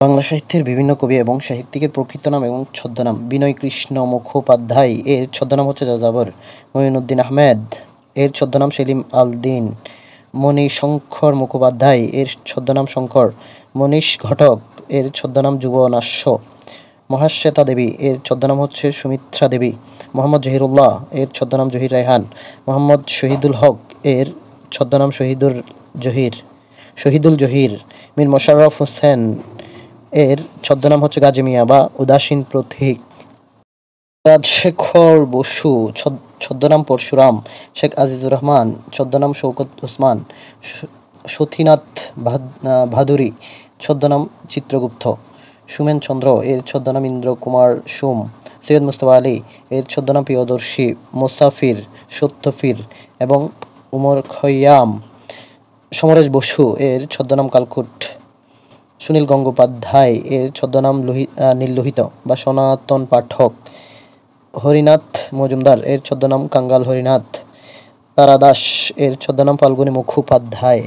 বাংলা সাহিত্যের বিভিন্ন কবি এবং সাহিত্যিকের প্রকৃত নাম এবং ছদ্মনাম। বিনয়কৃষ্ণ মুখোপাধ্যায় এর ছদ্মনাম হচ্ছে যাযাবর। মঈনুদ্দিন আহমেদ এর ছদ্মনাম সেলিম আল দীন। মণিশঙ্কর মুখোপাধ্যায় এর ছদ্মনাম শঙ্কর। মনীষ ঘটক এর ছদ্মনাম যুবনাশ্য। মহাশ্বেতা দেবী এর ছদ্মনাম হচ্ছে সুমিত্রা দেবী। মোহাম্মদ জহিরুল্লাহ এর ছদ্মনাম জহির রায়হান। মোহাম্মদ শহীদুল হক এর ছদ্মনাম শহীদুল জহির। মীর মোশাররফ হোসেন এর ছদ্মনাম হচ্ছে গাজী মিয়া বা উদাসীন প্রতীক। রাজশেখর বসু ছদ্মনাম পরশুরাম। শেখ আজিজুর রহমান ছদ্মনাম শওকত ওসমান। সতীনাথ ভাদুরী ছদ্মনাম চিত্রগুপ্ত। সুমেন চন্দ্র এর ছদ্মনাম ইন্দ্র কুমার সোম। সৈয়দ মুজতবা আলী এর ছদ্মনাম প্রিয়দর্শী, মোসাফির, সত্যফির এবং উমর খৈয়াম। সমরেশ বসু এর ছদ্মনাম কালকুট। সুনীল গঙ্গোপাধ্যায় এর ছদ্মনাম নীললোহিত বা সনাতন পাঠক। হরিনাথ মজুমদার এর ছদ্মনাম কাঙ্গাল হরিনাথ। তারা দাস এর ছদ্মনাম ফাল্গুনী মুখোপাধ্যায়।